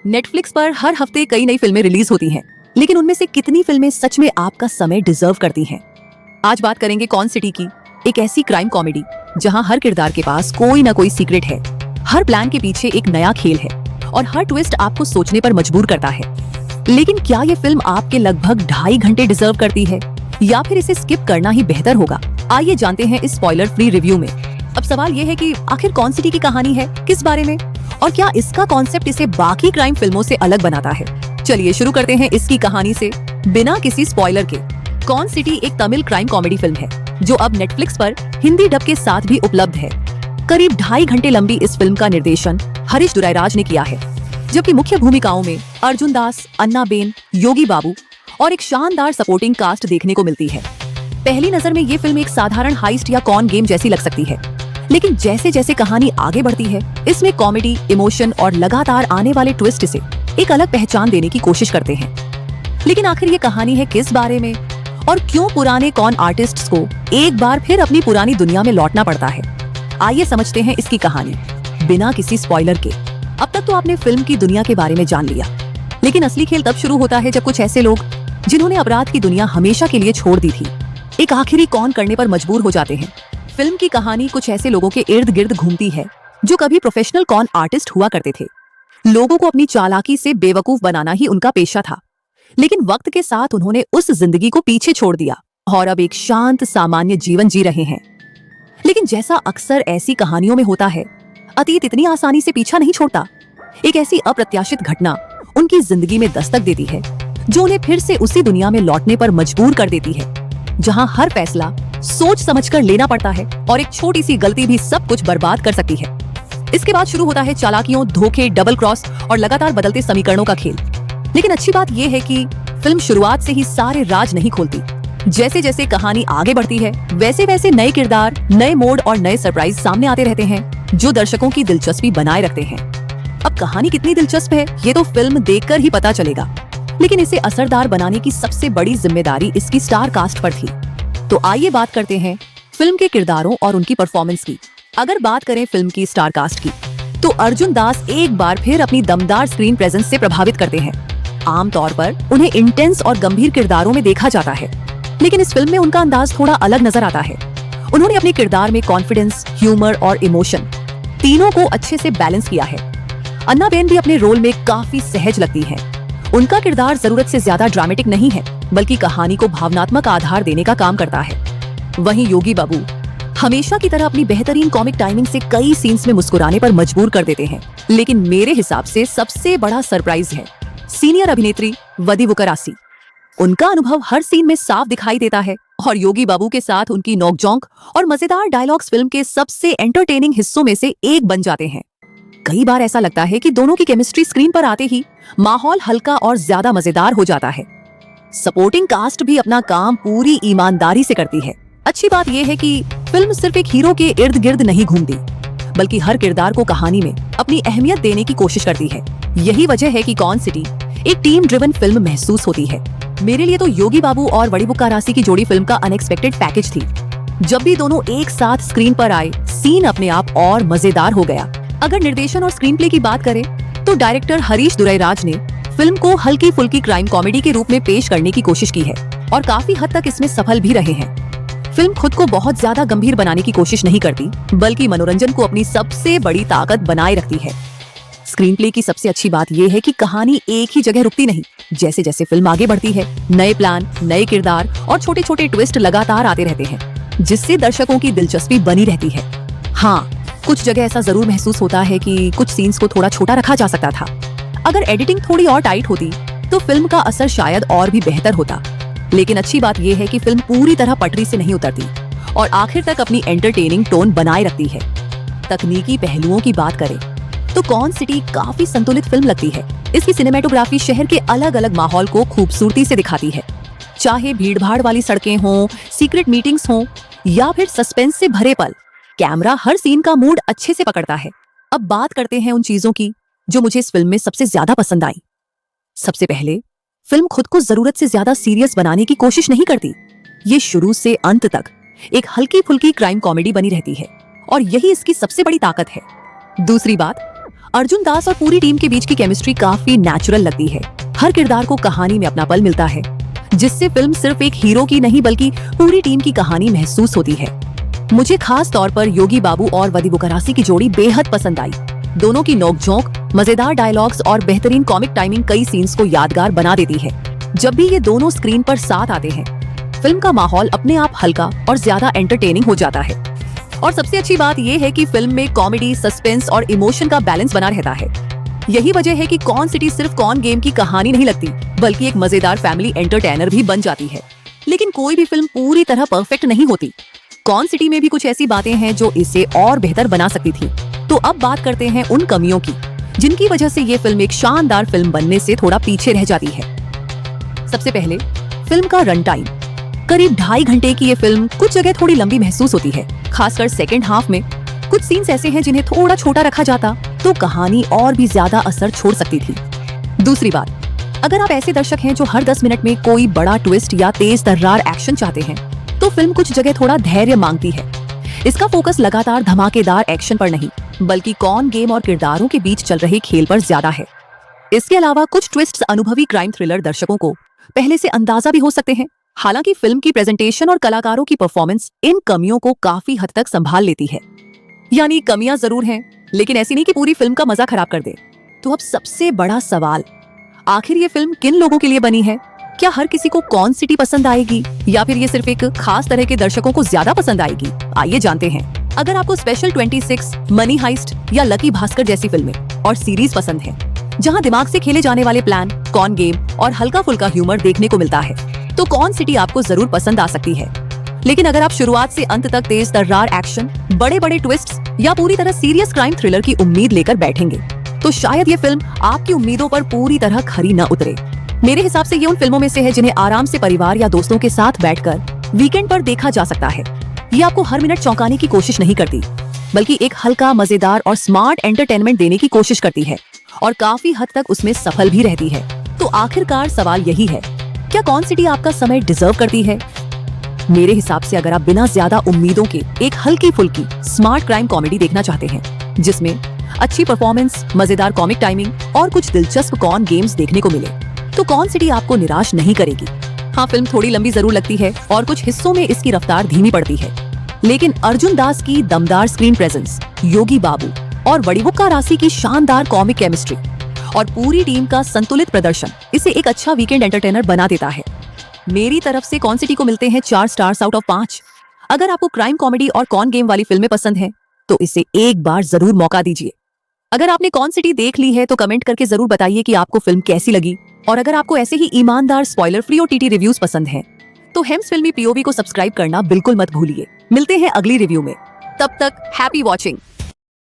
Netflix पर हर हफ्ते कई नई फिल्में रिलीज होती हैं, लेकिन उनमें से कितनी फिल्में सच में आपका समय डिजर्व करती हैं? आज बात करेंगे कौन सिटी की, एक ऐसी क्राइम कॉमेडी जहां हर किरदार के पास कोई ना कोई सीक्रेट है, हर प्लान के पीछे एक नया खेल है और हर ट्विस्ट आपको सोचने पर मजबूर करता है। लेकिन क्या ये फिल्म आपके लगभग 2.5 घंटे डिजर्व करती है या फिर इसे स्किप करना ही बेहतर होगा? आइए जानते हैं इस स्पॉइलर फ्री रिव्यू में। अब सवाल ये है कि आखिर कौन सिटी की कहानी है, किस बारे में, और क्या इसका कॉन्सेप्ट इसे बाकी क्राइम फिल्मों से अलग बनाता है? चलिए शुरू करते हैं इसकी कहानी से बिना किसी स्पॉइलर के। कौन सिटी एक तमिल क्राइम कॉमेडी फिल्म है जो अब नेटफ्लिक्स पर हिंदी डब के साथ भी उपलब्ध है। करीब 2.5 घंटे लंबी इस फिल्म का निर्देशन हरीश दुराईराज ने किया है, जबकि मुख्य भूमिकाओं में अर्जुन दास, अन्ना बेन, योगी बाबू और एक शानदार सपोर्टिंग कास्ट देखने को मिलती है। पहली नजर में ये फिल्म एक साधारण हाइस्ट या कॉन गेम जैसी लग सकती है, लेकिन जैसे जैसे कहानी आगे बढ़ती है, इसमें कॉमेडी, इमोशन और लगातार आने वाले ट्विस्ट से एक अलग पहचान देने की कोशिश करते हैं। लेकिन आखिर ये कहानी है किस बारे में और क्यों पुराने कॉन आर्टिस्ट्स को एक बार फिर अपनी पुरानी दुनिया में लौटना पड़ता है? आइए समझते हैं इसकी कहानी बिना किसी स्पॉइलर के। अब तक तो आपने फिल्म की दुनिया के बारे में जान लिया, लेकिन असली खेल तब शुरू होता है जब कुछ ऐसे लोग जिन्होंने अपराध की दुनिया हमेशा के लिए छोड़ दी थी, एक आखिरी कॉन करने पर मजबूर हो जाते हैं। फिल्म की कहानी कुछ ऐसे लोगों के इर्द गिर्द घूमती है जो कभी प्रोफेशनल कॉन आर्टिस्ट हुआ करते थे। लोगों को अपनी चालाकी से बेवकूफ बनाना ही उनका पेशा था, लेकिन वक्त के साथ उन्होंने उस जिंदगी को पीछे छोड़ दिया और अब एक शांत सामान्य जीवन जी रहे हैं। लेकिन जैसा अक्सर ऐसी कहानियों में होता है, अतीत इतनी आसानी से पीछा नहीं छोड़ता। एक ऐसी अप्रत्याशित घटना उनकी जिंदगी में दस्तक देती है जो उन्हें फिर से उसी दुनिया में लौटने पर मजबूर कर देती है, जहां हर फैसला सोच समझकर लेना पड़ता है और एक छोटी सी गलती भी सब कुछ बर्बाद कर सकती है। इसके बाद शुरू होता है चालाकियों, धोखे, डबल क्रॉस और लगातार बदलते समीकरणों का खेल। लेकिन अच्छी बात यह है कि फिल्म शुरुआत से ही सारे राज नहीं खोलती। जैसे जैसे कहानी आगे बढ़ती है, वैसे वैसे नए किरदार, नए मोड और नए सरप्राइज सामने आते रहते हैं जो दर्शकों की दिलचस्पी बनाए रखते हैं। अब कहानी कितनी दिलचस्प है ये तो फिल्म देखकर ही पता चलेगा, लेकिन इसे असरदार बनाने की सबसे बड़ी जिम्मेदारी इसकी स्टार कास्ट पर थी। तो आइए बात करते हैं फिल्म के किरदारों और उनकी परफॉर्मेंस की। अगर बात करें फिल्म की स्टार कास्ट की, तो अर्जुन दास एक बार फिर अपनी दमदार स्क्रीन प्रेजेंस से प्रभावित करते हैं। आमतौर पर उन्हें इंटेंस और गंभीर किरदारों में देखा जाता है, लेकिन इस फिल्म में उनका अंदाज थोड़ा अलग नजर आता है। उन्होंने अपने किरदार में कॉन्फिडेंस, ह्यूमर और इमोशन तीनों को अच्छे से बैलेंस किया है। अन्ना बेन भी अपने रोल में काफी सहज लगती है। उनका किरदार जरूरत से ज्यादा ड्रामेटिक नहीं है, बल्कि कहानी को भावनात्मक आधार देने का काम करता है। वहीं योगी बाबू हमेशा की तरह अपनी बेहतरीन कॉमिक टाइमिंग से कई सीन्स में मुस्कुराने पर मजबूर कर देते हैं। लेकिन मेरे हिसाब से सबसे बड़ा सरप्राइज है सीनियर अभिनेत्री वदिवुकर रासी। उनका अनुभव हर सीन में साफ दिखाई देता है और योगी बाबू के साथ उनकी नोकझोंक और मजेदार डायलॉग्स फिल्म के सबसे एंटरटेनिंग हिस्सों में से एक बन जाते हैं। कई बार ऐसा लगता है कि दोनों की केमिस्ट्री स्क्रीन पर आते ही माहौल हल्का और ज्यादा मजेदार हो जाता है। सपोर्टिंग कास्ट भी अपना काम पूरी ईमानदारी से करती है। अच्छी बात यह है कि फिल्म सिर्फ एक हीरो के इर्द गिर्द नहीं घूमती, बल्कि हर किरदार को कहानी में अपनी अहमियत देने की कोशिश करती है। यही वजह है कि कौन सिटी एक टीम ड्रिवन फिल्म महसूस होती है। मेरे लिए तो योगी बाबू और वडिवुक्कर रासी की जोड़ी फिल्म का अनएक्सपेक्टेड पैकेज थी। जब भी दोनों एक साथ स्क्रीन पर आए, सीन अपने आप और मजेदार हो गया। अगर निर्देशन और स्क्रीन प्ले की बात करें, तो डायरेक्टर हरीश दुराईराज ने फिल्म को हल्की फुल्की क्राइम कॉमेडी के रूप में पेश करने की कोशिश की है और काफी हद तक इसमें सफल भी रहे हैं। फिल्म खुद को बहुत ज्यादा गंभीर बनाने की कोशिश नहीं करती, बल्कि मनोरंजन को अपनी सबसे बड़ी ताकत बनाए रखती है। स्क्रीन प्ले की सबसे अच्छी बात यह है कि कहानी एक ही जगह रुकती नहीं। जैसे जैसे फिल्म आगे बढ़ती है, नए प्लान, नए किरदार और छोटे छोटे ट्विस्ट लगातार आते रहते हैं, जिससे दर्शकों की दिलचस्पी बनी रहती है। हाँ, कुछ जगह ऐसा जरूर महसूस होता है कि कुछ सीन्स को थोड़ा छोटा रखा जा सकता था। अगर एडिटिंग थोड़ी और टाइट होती तो फिल्म का असर शायद और भी बेहतर होता। लेकिन अच्छी बात यह है कि फिल्म पूरी तरह पटरी से नहीं उतरती और आखिर तक अपनी एंटरटेनिंग टोन बनाए रखती है। तकनीकी पहलुओं की बात करें तो कौन सिटी काफी संतुलित फिल्म लगती है। इसकी सिनेमेटोग्राफी शहर के अलग अलग माहौल को खूबसूरती से दिखाती है, चाहे भीड़भाड़ वाली सड़कें हों, सीक्रेट मीटिंग्स हों या फिर सस्पेंस से भरे पल। कैमरा हर सीन का मूड अच्छे से पकड़ता है। अब बात करते हैं उन चीजों की जो मुझे इस फिल्म में सबसे ज्यादा पसंद आई। सबसे पहले, फिल्म खुद को जरूरत से ज्यादा सीरियस बनाने की कोशिश नहीं करती। ये शुरू से अंत तक एक हल्की फुल्की क्राइम कॉमेडी बनी रहती है और यही इसकी सबसे बड़ी ताकत है। दूसरी बात, अर्जुन दास और पूरी टीम के बीच की केमिस्ट्री काफी नेचुरल लगती है। हर किरदार को कहानी में अपना पल मिलता है, जिससे फिल्म सिर्फ एक हीरो की नहीं बल्कि पूरी टीम की कहानी महसूस होती है। मुझे खास तौर पर योगी बाबू और वदी बुकरासी की जोड़ी बेहद पसंद आई। दोनों की नोकझोंक, मजेदार डायलॉग्स और बेहतरीन कॉमिक टाइमिंग कई सीन्स को यादगार बना देती है। जब भी ये दोनों स्क्रीन पर साथ आते हैं, फिल्म का माहौल अपने आप हल्का और ज्यादा एंटरटेनिंग हो जाता है। और सबसे अच्छी बात यह है कि फिल्म में कॉमेडी, सस्पेंस और इमोशन का बैलेंस बना रहता है। यही वजह है कि कौन सिटी सिर्फ कौन गेम की कहानी नहीं लगती, बल्कि एक मजेदार फैमिली एंटरटेनर भी बन जाती है। लेकिन कोई भी फिल्म पूरी तरह परफेक्ट नहीं होती। कौन सिटी में भी कुछ ऐसी बातें हैं जो इसे और बेहतर बना सकती थी। तो अब बात करते हैं उन कमियों की, जिनकी वजह से ये फिल्म एक शानदार फिल्म बनने से थोड़ा पीछे रह जाती है। सबसे पहले फिल्म का रन टाइम। करीब 2.5 घंटे की ये फिल्म कुछ जगह थोड़ी लंबी महसूस होती है। खासकर सेकेंड हाफ में कुछ सीन्स ऐसे हैं जिन्हें थोड़ा छोटा रखा जाता तो कहानी और भी ज्यादा असर छोड़ सकती थी। दूसरी बात, अगर आप ऐसे दर्शक हैं जो हर 10 मिनट में कोई बड़ा ट्विस्ट या तेज तर्रार एक्शन चाहते हैं, तो फिल्म कुछ जगह थोड़ा धैर्य मांगती है। इसका फोकस लगातार धमाकेदार एक्शन पर नहीं, बल्कि कौन गेम और किरदारों के बीच चल रहे खेल पर ज्यादा है। इसके अलावा कुछ ट्विस्ट्स अनुभवी क्राइम थ्रिलर दर्शकों को पहले से अंदाजा भी हो सकते हैं। हालांकि फिल्म की प्रेजेंटेशन और कलाकारों की परफॉर्मेंस इन कमियों को काफी हद तक संभाल लेती है। यानी कमियां जरूर हैं, लेकिन ऐसी नहीं कि पूरी फिल्म का मजा खराब कर दे। तो अब सबसे बड़ा सवाल, आखिर ये फिल्म किन लोगों के लिए बनी है? क्या हर किसी को कौन सिटी पसंद आएगी, या फिर ये सिर्फ एक खास तरह के दर्शकों को ज्यादा पसंद आएगी? आइए जानते हैं। अगर आपको स्पेशल 26, मनी हाइस्ट या लकी भास्कर जैसी फिल्में और सीरीज पसंद है, जहां दिमाग से खेले जाने वाले प्लान, कौन गेम और हल्का फुल्का ह्यूमर देखने को मिलता है, तो कौन सिटी आपको जरूर पसंद आ सकती है। लेकिन अगर आप शुरुआत से अंत तक तेज तर्रार एक्शन, बड़े बड़े ट्विस्ट्स या पूरी तरह सीरियस क्राइम थ्रिलर की उम्मीद लेकर बैठेंगे, तो शायद ये फिल्म आपकी उम्मीदों पर पूरी तरह खरी न उतरे। मेरे हिसाब से ये उन फिल्मों में से है जिन्हें आराम से परिवार या दोस्तों के साथ बैठकर वीकेंड पर देखा जा सकता है। ये आपको हर मिनट चौंकाने की कोशिश नहीं करती, बल्कि एक हल्का, मजेदार और स्मार्ट एंटरटेनमेंट देने की कोशिश करती है, और काफी हद तक उसमें सफल भी रहती है। तो आखिरकार सवाल यही है, क्या कौन सिटी आपका समय डिजर्व करती है? मेरे हिसाब से अगर आप बिना ज्यादा उम्मीदों के एक हल्की फुल्की स्मार्ट क्राइम कॉमेडी देखना चाहते हैं, जिसमें अच्छी परफॉर्मेंस, मजेदार कॉमिक टाइमिंग और कुछ दिलचस्प कौन गेम्स देखने को मिले, तो कौन सिटी आपको निराश नहीं करेगी। हाँ, फिल्म थोड़ी लंबी जरूर लगती है और कुछ हिस्सों में इसकी रफ्तार धीमी पड़ती है, लेकिन अर्जुन दास की दमदार स्क्रीन प्रेजेंस, योगी बाबू और वड़ी बुक्कारासी की शानदार कॉमिक केमिस्ट्री और पूरी टीम का संतुलित प्रदर्शन इसे एक अच्छा वीकेंड एंटरटेनर बना देता है। मेरी तरफ से कौन सिटी को मिलते हैं 4 स्टार्स आउट ऑफ 5। अगर आपको क्राइम कॉमेडी और कौन गेम वाली फिल्में पसंद हैं, तो इसे एक बार जरूर मौका दीजिए। अगर आपने कौन सिटी देख ली है तो कमेंट करके जरूर बताइए कि आपको फिल्म कैसी लगी। और अगर आपको ऐसे ही ईमानदार, स्पॉइलर फ्री OTT रिव्यूज पसंद हैं, तो हेम्स फिल्मी POV को सब्सक्राइब करना बिल्कुल मत भूलिए। मिलते हैं अगली रिव्यू में, तब तक हैप्पी वॉचिंग।